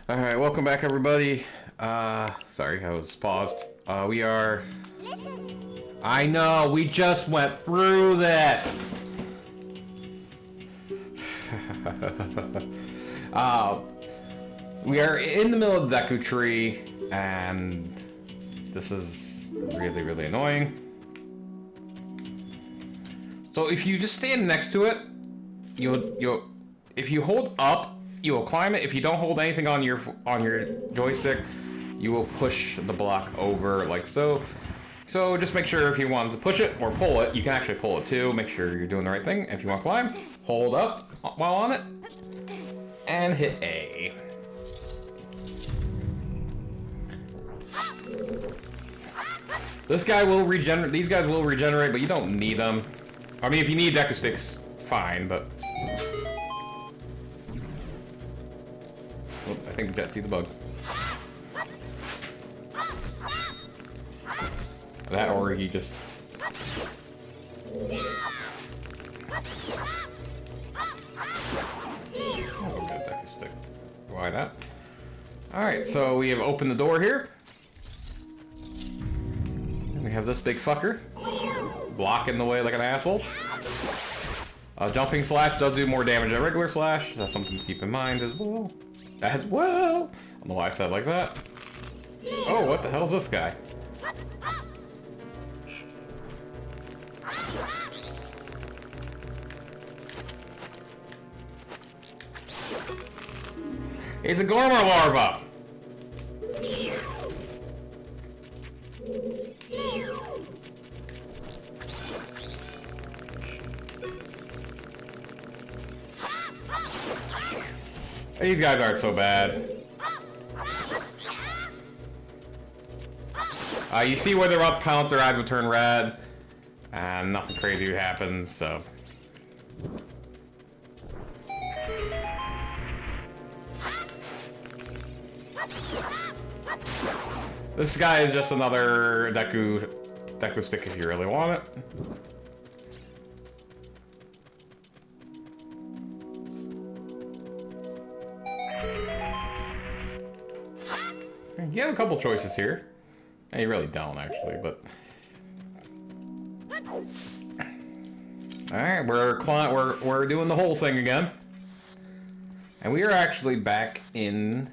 Alright, welcome back everybody. Sorry, I was paused. We are... I know, we just went through this! We are in the middle of the Deku Tree, and this is really, really annoying. So if you just stand next to it, if you hold up, you will climb it. If you don't hold anything on your joystick, you will push the block over like so. So just make sure if you want to push it or pull it, you can actually pull it too. Make sure you're doing the right thing. If you want to climb, hold up while on it and hit A. This guy will regenerate. These guys will regenerate, but you don't need them. I mean, if you need Deku sticks, fine, but... Oh, I think we got to see the bug. That or he just... Oh, we got a Deku stick. Why not? Alright, so we have opened the door here. And we have this big fucker. Blocking the way like an asshole. Jumping slash does do more damage than regular slash. That's something to keep in mind as well. I don't know why I said it like that. Oh, what the hell is this guy? It's a Gormar larva! These guys aren't so bad. You see where they're up, pounce, their eyes will turn red, and nothing crazy happens, so... This guy is just another Deku stick if you really want it. You have a couple choices here. And you really don't, actually, but... Alright, we're doing the whole thing again. And we are actually back in...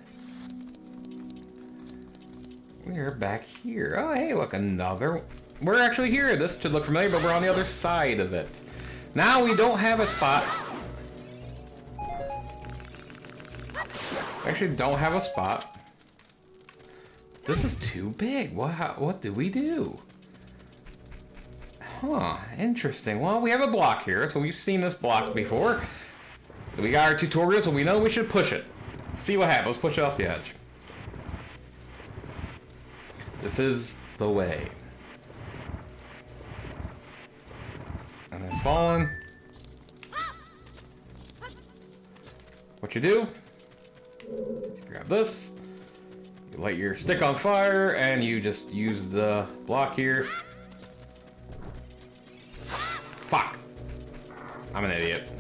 We are back here. Oh, hey, look, another... We're actually here. This should look familiar, but we're on the other side of it. Now we don't have a spot. We actually don't have a spot. This is too big. What do we do? Huh, interesting. Well, we have a block here, so we've seen this block before. So we got our tutorial, so we know we should push it. See what happens. Push it off the edge. This is the way. And it's falling. What you do? You grab this. You light your stick on fire, and you just use the block here. Fuck! I'm an idiot.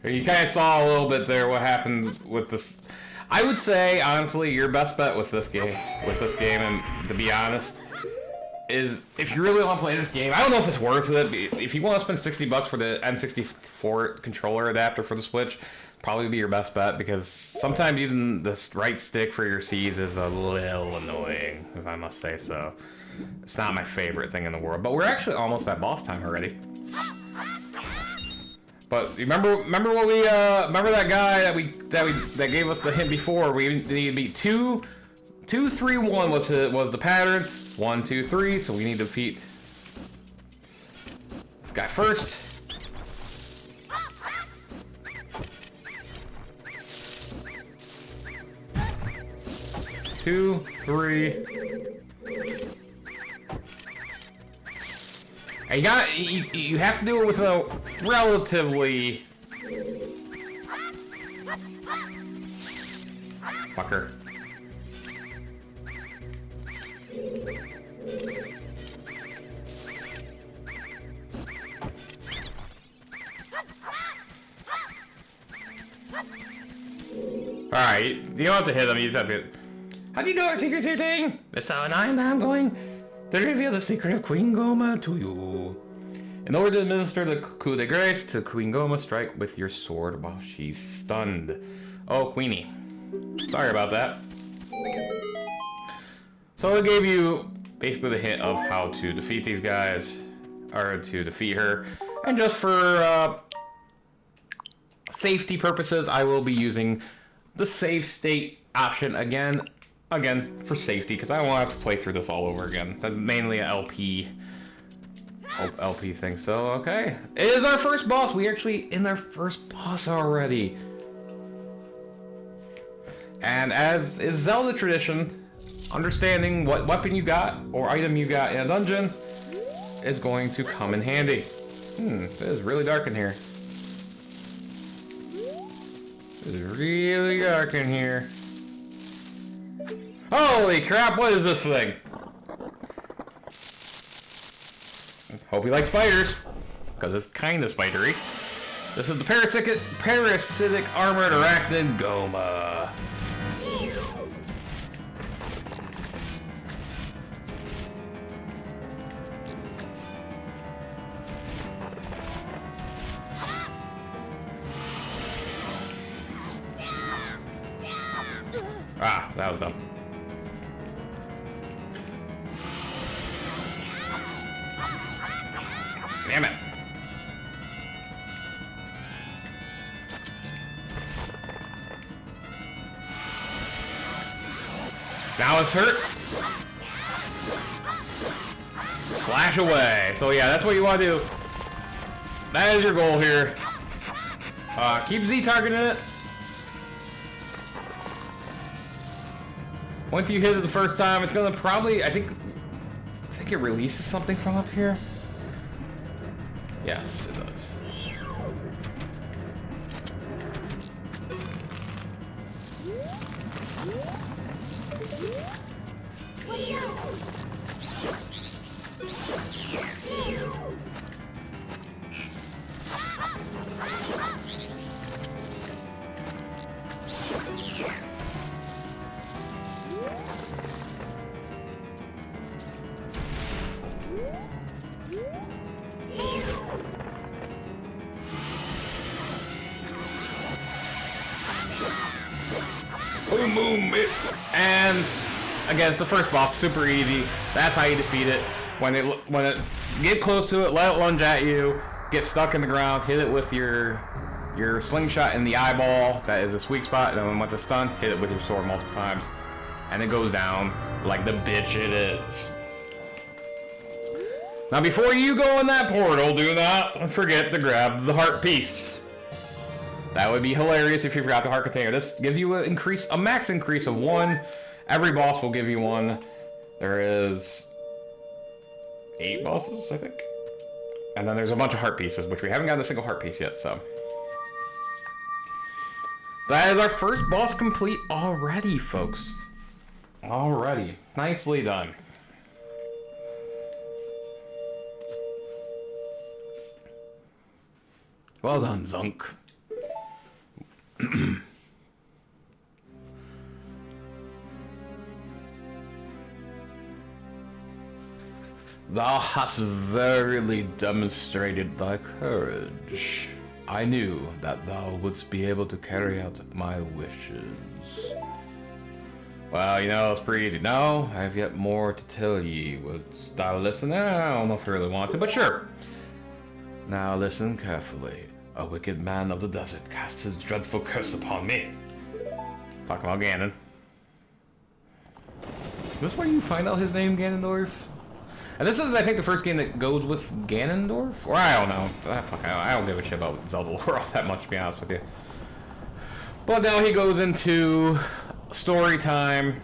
You kind of saw a little bit there what happened with this. I would say, honestly, your best bet with this game, and to be honest, is if you really want to play this game, I don't know if it's worth it. If you want to spend $60 for the N64 controller adapter for the Switch, probably be your best bet, because sometimes using the right stick for your C's is a little annoying, if I must say so. It's not my favorite thing in the world, but we're actually almost at boss time already. But remember what we remember that guy that gave us the hint before. We need to beat 2, 3, 1 was the pattern. 1, 2, 3. So we need to defeat this guy first. Two, 3. And you have to do it with a relatively... Fucker. Alright, you don't have to hit him, you just have to... How do you know our secrets here, Ting? That's how I'm going to reveal the secret of Queen Goma to you. In order to administer the coup de grace to Queen Goma, strike with your sword while she's stunned. Oh, Queenie. Sorry about that. So it gave you basically the hint of how to defeat these guys, or to defeat her. And just for safety purposes, I will be using the save state option again for safety, because I don't want to have to play through this all over again. That's mainly an LP thing. So, okay. It is our first boss. We're actually in our first boss already. And as is Zelda tradition, understanding what weapon you got or item you got in a dungeon is going to come in handy. It is really dark in here. It is really dark in here. Holy crap, what is this thing? Hope you like spiders, because it's kind of spidery. This is the parasitic armored arachnid Goma. Ah, that was dumb. Damn it. Now it's hurt. Slash away. So yeah, that's what you want to do. That is your goal here. Keep Z targeting it. Once you hit it the first time, it's gonna probably, I think it releases something from up here. Yes, it does. Boom, boom, and again, it's the first boss, super easy. That's how you defeat it. When it get close to it, let it lunge at you, get stuck in the ground, hit it with your slingshot in the eyeball. That is a sweet spot. And then once it's stunned, hit it with your sword multiple times, and it goes down like the bitch it is. Now, before you go in that portal, do not forget to grab the heart piece. That would be hilarious if you forgot the heart container. This gives you a max increase of 1. Every boss will give you 1. There is 8 bosses, I think. And then there's a bunch of heart pieces, which we haven't gotten a single heart piece yet, so. That is our first boss complete already, folks. Already. Nicely done. Well done, Zunk. Thou hast verily demonstrated thy courage. I knew that thou wouldst be able to carry out my wishes. Well, you know, it's pretty easy. No, I have yet more to tell ye. Wouldst thou listen? I don't know if I really want to, but sure. Now listen carefully. A wicked man of the desert cast his dreadful curse upon me. Talking about Ganon. Is this where you find out his name, Ganondorf? And this is, I think, the first game that goes with Ganondorf? Or I don't know. I don't give a shit about Zelda lore all that much, to be honest with you. But now he goes into story time.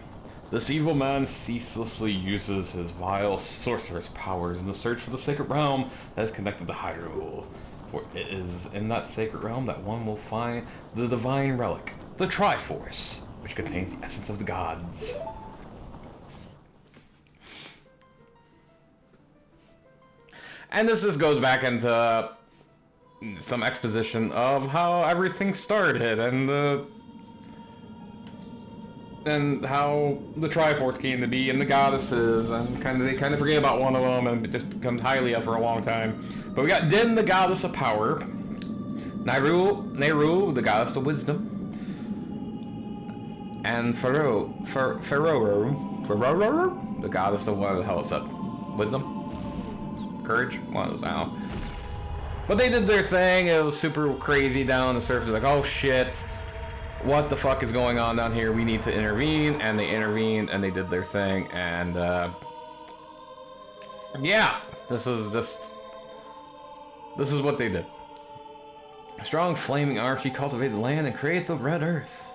This evil man ceaselessly uses his vile sorceress powers in the search for the sacred realm that is connected to Hyrule. For it is in that sacred realm that one will find the divine relic, the Triforce, which contains the essence of the gods. And this just goes back into some exposition of how everything started and and how the Triforce came to be, and the goddesses, and they kind of forget about one of them, and it just becomes Hylia for a long time. But we got Din, the goddess of power, Nehru, the goddess of wisdom, and Ferroro, the goddess of what the hell is that? Wisdom? Courage? One of those, I don't know. But they did their thing. It was super crazy down on the surface. Like, oh shit, what the fuck is going on down here? We need to intervene. And they intervened and they did their thing. And yeah, this is what they did. A strong flaming arm, she cultivated the land and created the red earth.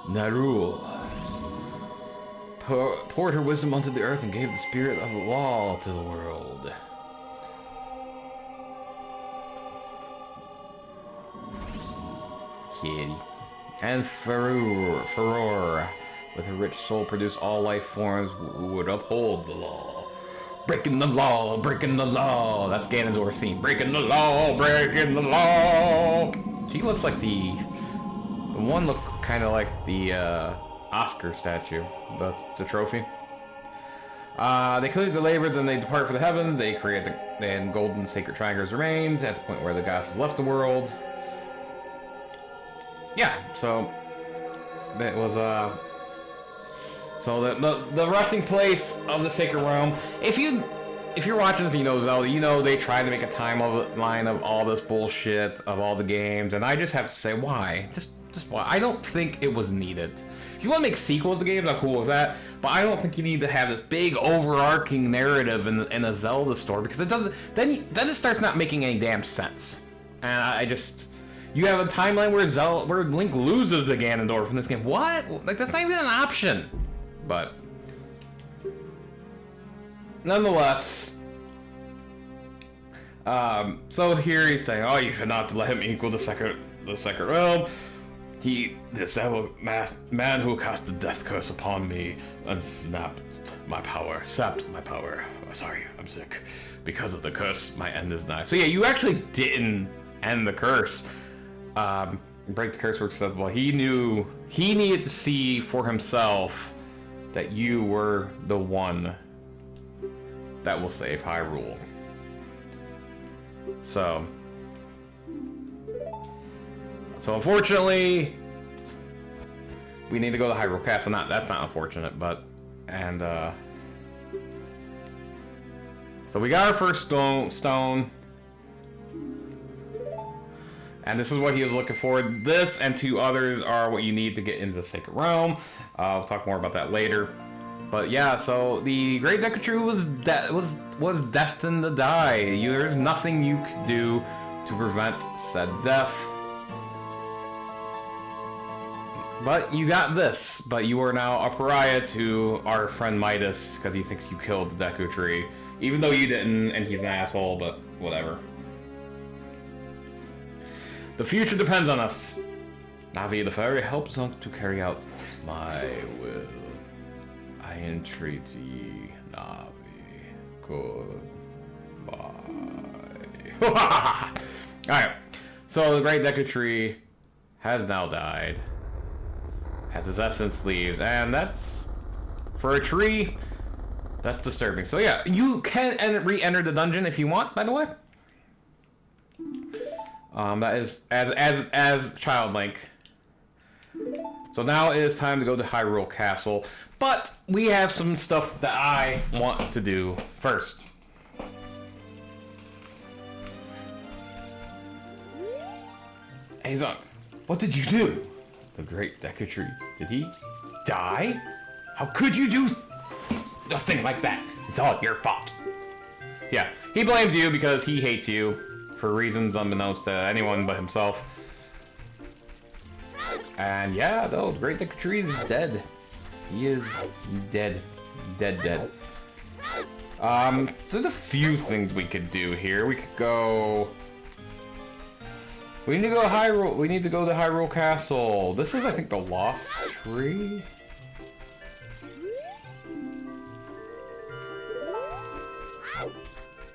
Narul poured her wisdom onto the earth and gave the spirit of law to the world. Kitty. And Furor, with her rich soul, produced all life forms who would uphold the law. Breaking the law, breaking the law. That's Ganondorf's theme. Breaking the law, breaking the law. She looks like the one look kind of like the Oscar statue. That's the trophy. They complete their labors and they depart for the heavens. They create the golden sacred triangles remains at the point where the goddesses left the world. Yeah, so that was so the resting place of the sacred realm. If you're watching this, you know Zelda, you know they tried to make a timeline of all this bullshit of all the games, and I just have to say why. Just why? I don't think it was needed. If you want to make sequels to games, I'm cool with that, but I don't think you need to have this big overarching narrative in a Zelda story, because it doesn't. Then it starts not making any damn sense. And you have a timeline where Link loses to Ganondorf in this game. What? Like, that's not even an option. But nonetheless, so here he's saying, "Oh, you should not let him equal the second realm. This man who cast the death curse upon me and sapped my power. Oh, sorry, I'm sick. Because of the curse, my end is nigh." So yeah, you actually didn't end the curse. Break the curse works said, well, he knew he needed to see for himself that you were the one that will save Hyrule. So unfortunately, we need to go to Hyrule Castle. That's not unfortunate, but so we got our first stone. And this is what he was looking for. This and two others are what you need to get into the Sacred Realm. We'll talk more about that later. But yeah, so the Great Deku Tree was destined to die. There's nothing you could do to prevent said death. But you got this. But you are now a pariah to our friend Midas because he thinks you killed the Deku Tree. Even though you didn't, and he's an asshole, but whatever. The future depends on us. Navi the fairy helps us to carry out my will. I entreat thee, Navi. Goodbye. Alright, so the Great Deku Tree has now died. As its essence leaves, and that's, for a tree, that's disturbing. So yeah, you can re-enter the dungeon if you want, by the way. That is as Child Link. So now it is time to go to Hyrule Castle, but we have some stuff that I want to do first. Hey Zunk, what did you do? The Great Deku Tree, did he die? How could you do a thing like that? It's all your fault. Yeah, he blames you because he hates you. For reasons unbeknownst to anyone but himself. And yeah, though, the Great Deku Tree is dead. He is dead. Dead. There's a few things we could do here. We could go... We need to go to Hyrule. We need to go to Hyrule Castle. This is, I think, the Lost Tree.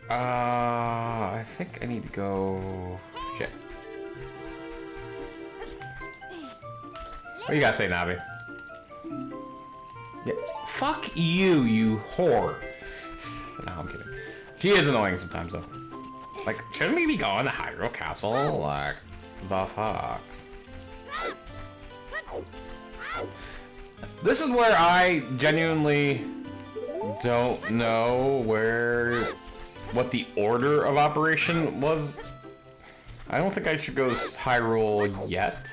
I think I need to go... Shit. What you gotta say, Navi? Yeah, fuck you, you whore. No, I'm kidding. She is annoying sometimes, though. Like, shouldn't we be going to Hyrule Castle? Like, the fuck? This is where I genuinely don't know what the order of operation was. I don't think I should go Hyrule yet.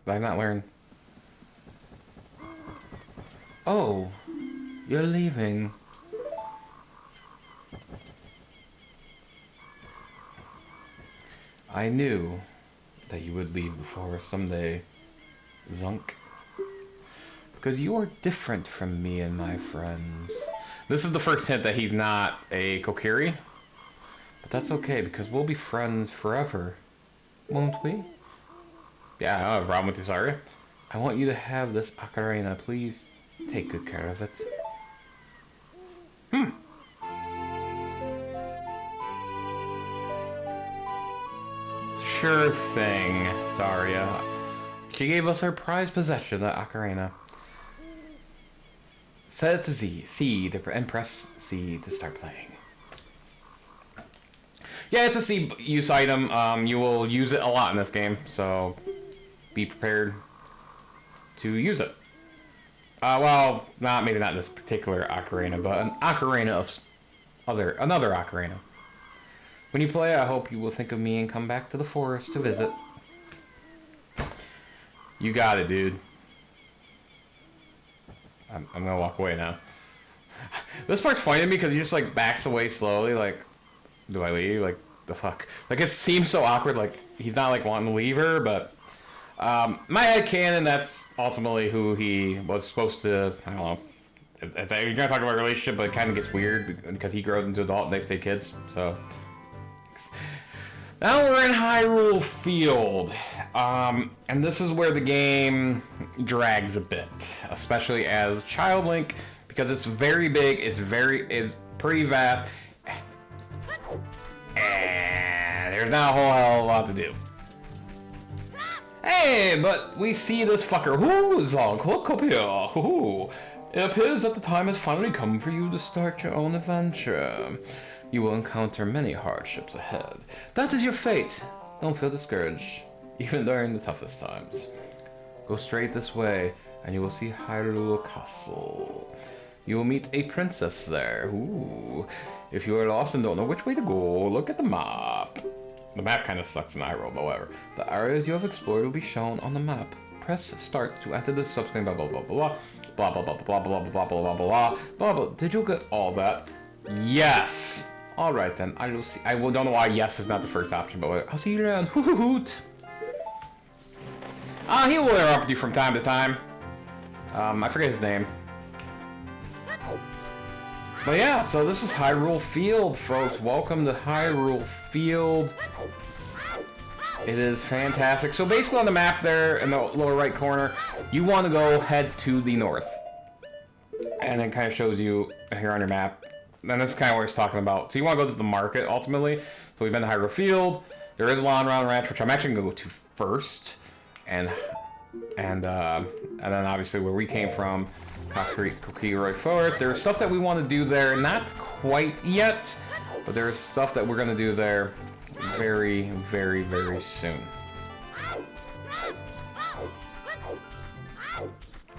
Did I not learn? Oh, you're leaving. I knew that you would leave the forest someday, Zunk. Because you are different from me and my friends. This is the first hint that he's not a Kokiri. But that's okay, because we'll be friends forever. Won't we? Yeah, I don't have a problem with you, sorry. I want you to have this Ocarina. Please take good care of it. Sure thing, Zarya. She gave us our prized possession, the Ocarina. Set it to C, and press C to start playing. Yeah, it's a C use item. You will use it a lot in this game, so be prepared to use it. Well, maybe not this particular Ocarina, but an Ocarina of another Ocarina. When you play, I hope you will think of me and come back to the forest to visit. You got it, dude. I'm gonna walk away now. This part's funny to me because he just like backs away slowly, like, do I leave? Like, the fuck? Like, it seems so awkward, like, he's not like wanting to leave her, but my headcanon, that's ultimately who he was supposed to, I don't know. You're gonna talk about a relationship, but it kind of gets weird because he grows into adult and they stay kids, so. Now we're in Hyrule Field, and this is where the game drags a bit, especially as Child Link, because it's very big, it's pretty vast, and there's not a whole hell of a lot to do. Hey, but we see this fucker. Who Zonk? Look up here. Ooh. It appears that the time has finally come for you to start your own adventure. You will encounter many hardships ahead. That is your fate. Don't feel discouraged, even during the toughest times. Go straight this way, and you will see Hyrule Castle. You will meet a princess there. Ooh. If you are lost and don't know which way to go, look at the map. The map kind of sucks in Hyrule, however. The areas you have explored will be shown on the map. Press start to enter the subscreen, blah blah blah blah blah blah blah blah blah blah blah blah blah blah blah. Did you get all that? Yes. All right then. I will see. I don't know why yes is not the first option, but I'll see you around. Hoot. He will interrupt you from time to time. I forget his name. But yeah, so this is Hyrule Field, folks. Welcome to Hyrule Field. It is fantastic. So basically on the map there in the lower right corner, you want to go head to the north. And it kind of shows you here on your map. And this is kind of what it's talking about. So you want to go to the market, ultimately. So we've been to Hyrule Field. There is Lon Ron Ranch, which I'm actually going to go to first. And then obviously where we came from, Kokiri Forest. There's stuff that we want to do there, not quite yet, but there's stuff that we're going to do there very, very, very soon.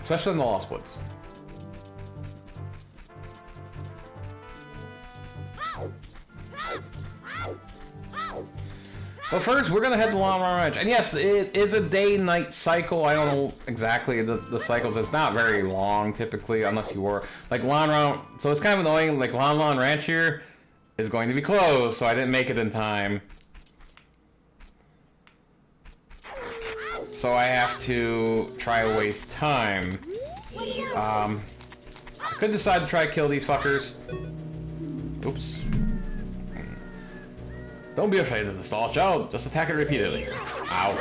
Especially in the Lost Woods. But first, we're going to head to Lon Ron Ranch. And yes, it is a day-night cycle. I don't know exactly the cycles. It's not very long, typically, unless you were... Like, Lon Ron... So it's kind of annoying. Like, Lon Ron Ranch here is going to be closed, so I didn't make it in time. So I have to try to waste time. I could decide to try to kill these fuckers. Oops. Don't be afraid of the stall, child. Just attack it repeatedly. Ow.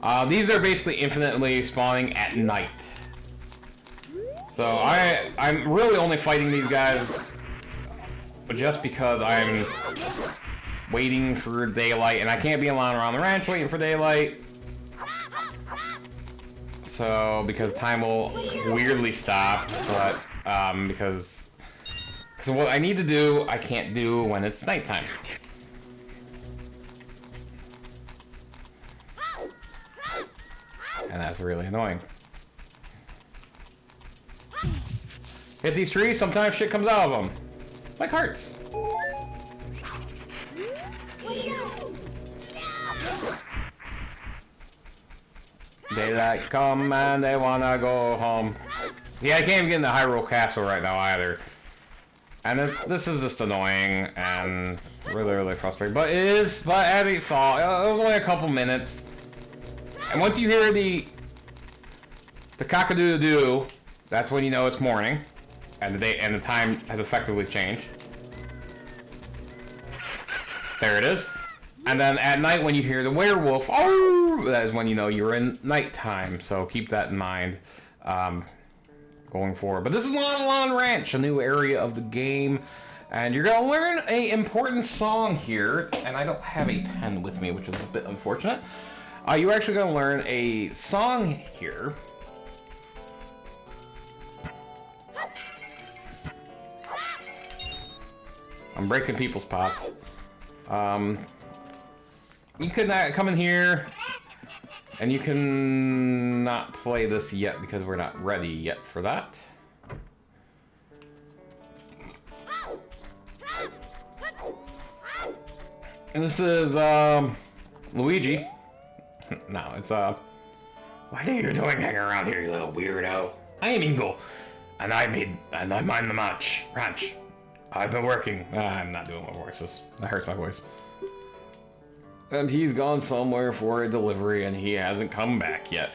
Ow. These are basically infinitely spawning at night. So I'm really only fighting these guys just because I'm waiting for daylight, and I can't be alone around the ranch waiting for daylight. So, because time will weirdly stop, but, because what I need to do, I can't do when it's nighttime. And that's really annoying. Hit these trees, sometimes shit comes out of them. Like hearts. Daylight come and they wanna go home. See, I can't even get in the Hyrule Castle right now either. And this is just annoying and really frustrating. But as you saw, it was only a couple minutes. And once you hear the cock-a-doodle-doo, that's when you know it's morning. And the time has effectively changed. There it is. And then at night when you hear the werewolf, oh, that is when you know you're in nighttime. So keep that in mind going forward. But this is Lon Ranch, a new area of the game. And you're going to learn an important song here. And I don't have a pen with me, which is a bit unfortunate. You're actually going to learn a song here. I'm breaking people's pots. You can come in here, and you can not play this yet because we're not ready yet for that. And this is Luigi. No, it's what are you doing hanging around here, you little weirdo? I am Ingo, and I mind the ranch. I've been working. I'm not doing my voices. That hurts my voice. And he's gone somewhere for a delivery, and he hasn't come back yet.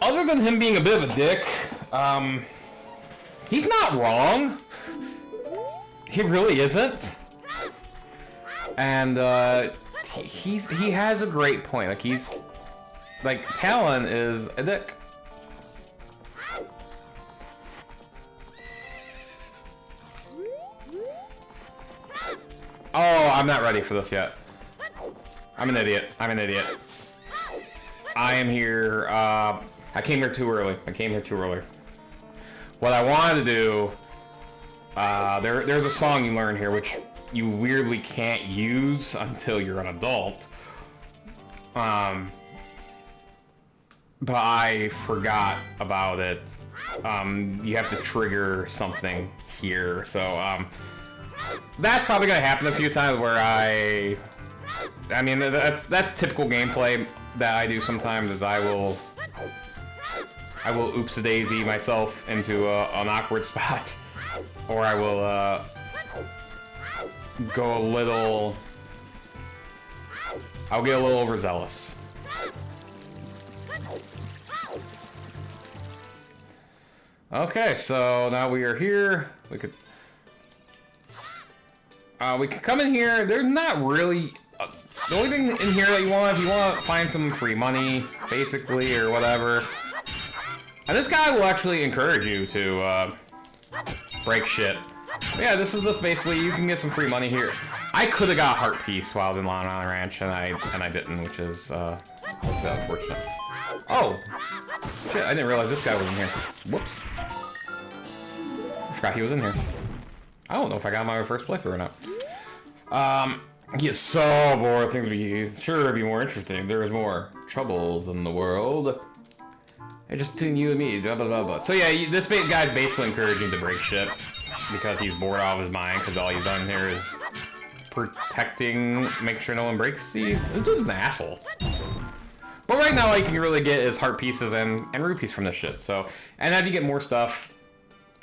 Other than him being a bit of a dick, he's not wrong. He really isn't. And he has a great point. Like Talon is a dick. Oh, I'm not ready for this yet. I'm an idiot. I am here, I came here too early. What I wanted to do, there's a song you learn here, which you weirdly can't use until you're an adult. But I forgot about it. You have to trigger something here, so, that's probably gonna happen a few times where I mean, that's typical gameplay that I do sometimes, is I will oops-a-daisy myself into an awkward spot, or I will I'll get a little overzealous. Okay, so now we are here. We could come in here. There's not really the only thing in here that you want, if you want to find some free money, basically, or whatever. And this guy will actually encourage you to break shit. But yeah, this basically, you can get some free money here. I could have got a heart piece while I was in Lon Ranch, and I didn't, which is a bit unfortunate. Oh, shit! I didn't realize this guy was in here. Whoops! I forgot he was in here. I don't know if I got my first playthrough or not. He is so bored. Things would be more interesting. There's more troubles in the world. Hey, just between you and me. Blah, blah, blah, blah. So yeah, this guy's basically encouraging to break shit because he's bored out of his mind. Because all he's done here is protecting, make sure no one breaks these. This dude's an asshole. But right now, all you can really get is heart pieces and rupees from this shit. So, and as you get more stuff,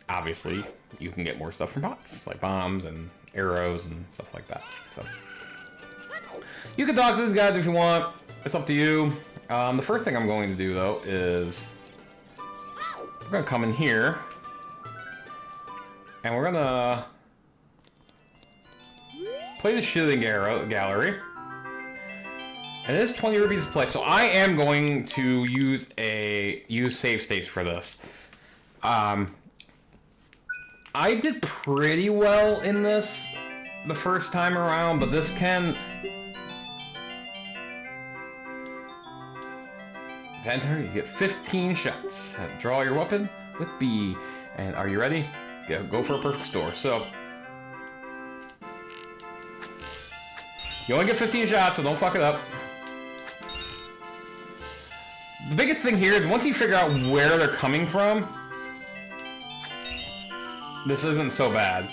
obviously, you can get more stuff from bots, like bombs and arrows and stuff like that. So, you can talk to these guys if you want. It's up to you. The first thing I'm going to do, though, is we're going to come in here, and we're going to play the shooting gallery. And it is 20 rupees to play, so I am going to use save states for this. I did pretty well in this the first time around, but this can... To enter, you get 15 shots. Draw your weapon with B. And are you ready? Go for a perfect score. So, you only get 15 shots, so don't fuck it up. The biggest thing here is once you figure out where they're coming from, this isn't so bad.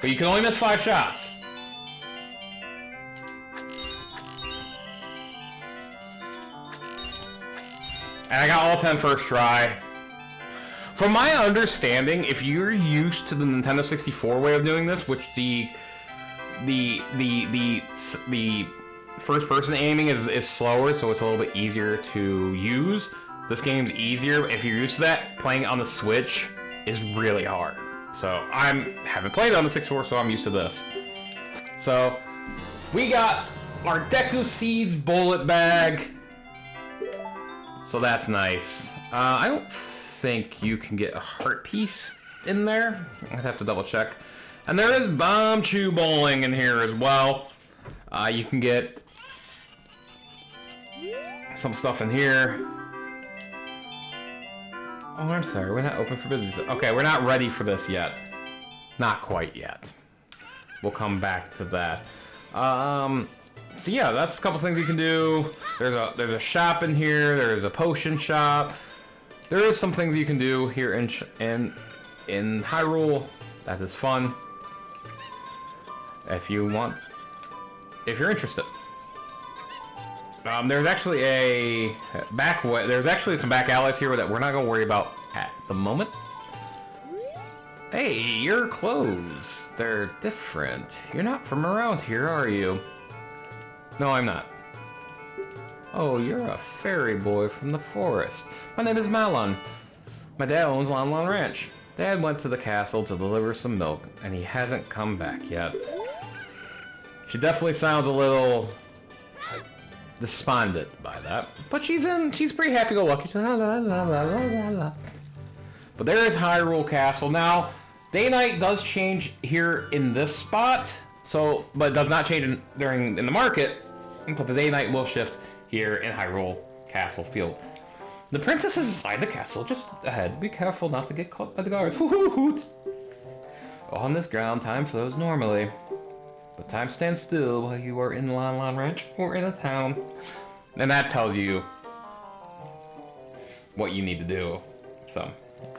But you can only miss 5 shots. And I got all 10 first try. From my understanding, if you're used to the Nintendo 64 way of doing this, which the first-person aiming is slower, so it's a little bit easier to use. This game's easier. If you're used to that, playing on the Switch is really hard. So I haven't played it on the 64, so I'm used to this. So we got our Deku Seeds bullet bag. So that's nice. I don't think you can get a heart piece in there. I'd have to double check. And there is Bomb Chew Bowling in here as well. You can get some stuff in here. Oh, I'm sorry. We're not open for business. Okay, we're not ready for this yet. Not quite yet. We'll come back to that. So yeah, that's a couple things you can do. There's a shop in here. There's a potion shop. There is some things you can do here in Hyrule. That is fun. If you're interested. There's actually a back way. There's actually some back alleys here that we're not gonna worry about at the moment. Hey, your clothes. They're different. You're not from around here, are you? No, I'm not. Oh, you're a fairy boy from the forest. My name is Malon. My dad owns Lon Lon Ranch. Dad went to the castle to deliver some milk, and he hasn't come back yet. She definitely sounds a little despondent by that, but she's pretty happy-go-lucky. But there is Hyrule Castle. Now, day-night does change here in this spot, but it does not change in the market, but the day-night will shift here in Hyrule Castle Field. The princess is inside the castle, just ahead. Be careful not to get caught by the guards. Hoot! On this ground, time flows normally. But time stands still while you are in Lon Lon Ranch or in a town. And that tells you what you need to do. So,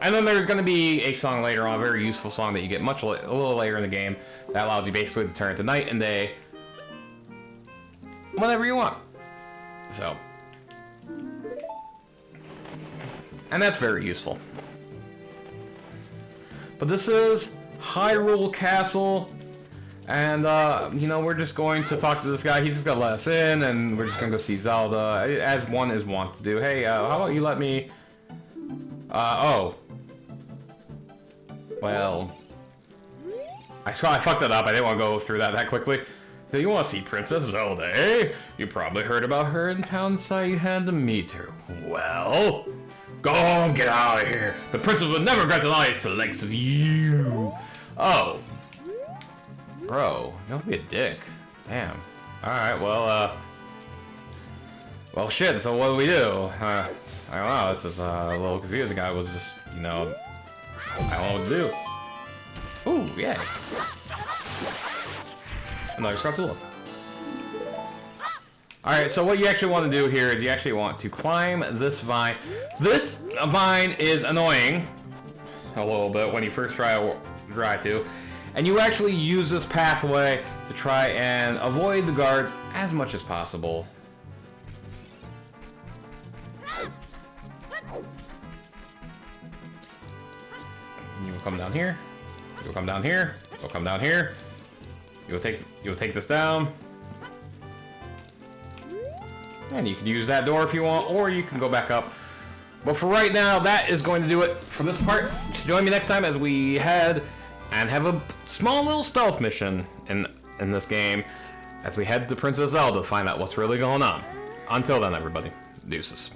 and then there's going to be a song later on, a very useful song that you get a little later in the game that allows you basically to turn to night and day whenever you want. So, and that's very useful. But this is Hyrule Castle. And, you know, we're just going to talk to this guy. He's just gonna let us in, and we're just gonna go see Zelda, as one is wont to do. Hey, how about you let me... oh. Well... I fucked it up. I didn't want to go through that quickly. So you want to see Princess Zelda, eh? You probably heard about her in town, so you had to meet her. Well... Go on, get out of here. The princess would never grant the lies to the likes of you. Oh. Bro, don't be a dick. Damn. Alright, well, well, shit, so what do we do? I don't know, this is a little confusing. I was just, you know, I don't know what to do. Ooh, yeah. Another Scrattool. Alright, so what you actually want to do here is you actually want to climb this vine. This vine is annoying a little bit when you first try to. And you actually use this pathway to try and avoid the guards as much as possible. You will come down here. You'll come down here. You'll come down here. You'll take this down. And you can use that door if you want, or you can go back up. But for right now, that is going to do it for this part. Join me next time as we head and have a small little stealth mission in this game as we head to Princess Zelda to find out what's really going on. Until then, everybody, deuces.